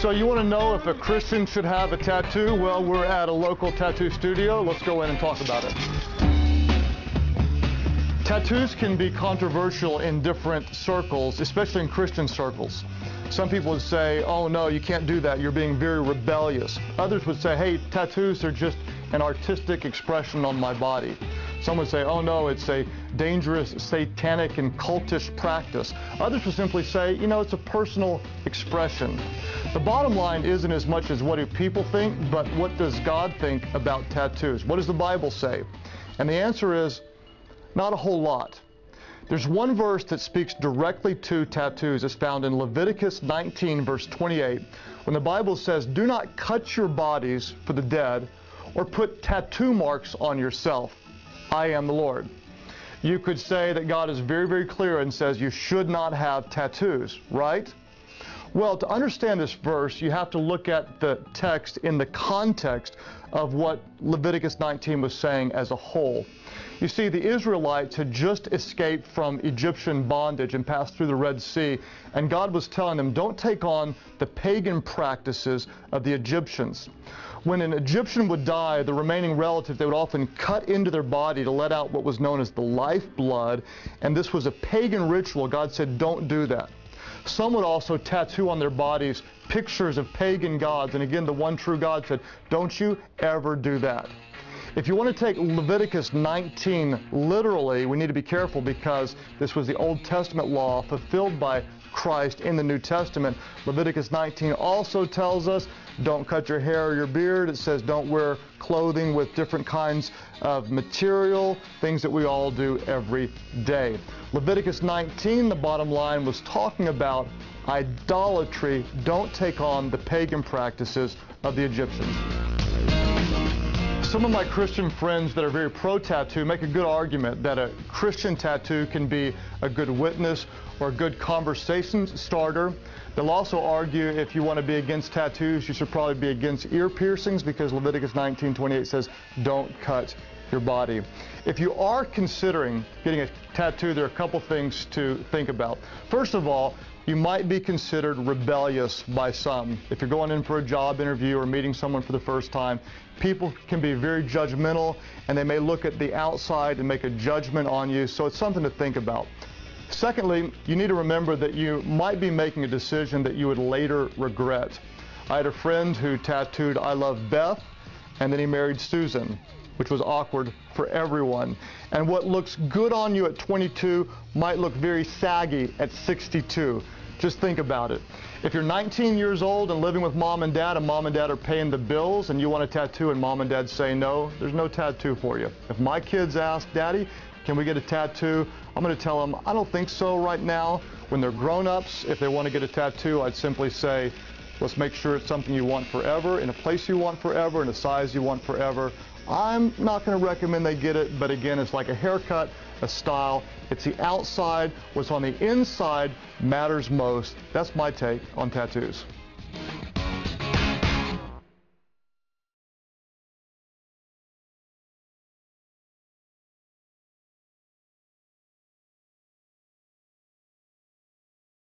So you want to know if a Christian should have a tattoo? Well, we're at a local tattoo studio. Let's go in and talk about it. Tattoos can be controversial in different circles, especially in Christian circles. Some people would say, oh no, you can't do that, you're being very rebellious. Others would say, hey, tattoos are just an artistic expression on my body. Some would say, oh no, it's a dangerous, satanic, and cultish practice. Others would simply say, you know, it's a personal expression. The bottom line isn't as much as what do people think, but what does God think about tattoos? What does the Bible say? And the answer is, not a whole lot. There's one verse that speaks directly to tattoos. It's found in Leviticus 19, verse 28, when the Bible says, do not cut your bodies for the dead or put tattoo marks on yourself. I am the Lord. You could say that God is very, very clear and says you should not have tattoos, right? Well, to understand this verse, you have to look at the text in the context of what Leviticus 19 was saying as a whole. You see, the Israelites had just escaped from Egyptian bondage and passed through the Red Sea, and God was telling them, don't take on the pagan practices of the Egyptians. When an Egyptian would die, the remaining relative, they would often cut into their body to let out what was known as the lifeblood, and this was a pagan ritual. God said, don't do that. Some would also tattoo on their bodies pictures of pagan gods, and again, the one true God said, don't you ever do that. If you want to take Leviticus 19 literally, we need to be careful because this was the Old Testament law fulfilled by Christ in the New Testament. Leviticus 19 also tells us don't cut your hair or your beard. It says don't wear clothing with different kinds of material, things that we all do every day. Leviticus 19, the bottom line, was talking about idolatry. Don't take on the pagan practices of the Egyptians. Some of my Christian friends that are very pro-tattoo make a good argument that a Christian tattoo can be a good witness or a good conversation starter. They'll also argue if you want to be against tattoos, you should probably be against ear piercings because Leviticus 19:28 says don't cut your body. If you are considering getting a tattoo, there are a couple things to think about. First of all, you might be considered rebellious by some. If you're going in for a job interview or meeting someone for the first time, people can be very judgmental and they may look at the outside and make a judgment on you, so it's something to think about. Secondly, you need to remember that you might be making a decision that you would later regret. I had a friend who tattooed I love Beth, and then he married Susan, which was awkward for everyone. And what looks good on you at 22 might look very saggy at 62. Just think about it. If you're 19 years old and living with mom and dad are paying the bills and you want a tattoo and mom and dad say no, there's no tattoo for you. If my kids ask, Daddy, can we get a tattoo? I'm going to tell them, I don't think so right now. When they're grown-ups, if they want to get a tattoo, I'd simply say, let's make sure it's something you want forever, in a place you want forever, in a size you want forever. I'm not going to recommend they get it, but again, it's like a haircut, a style. It's the outside. What's on the inside matters most. That's my take on tattoos.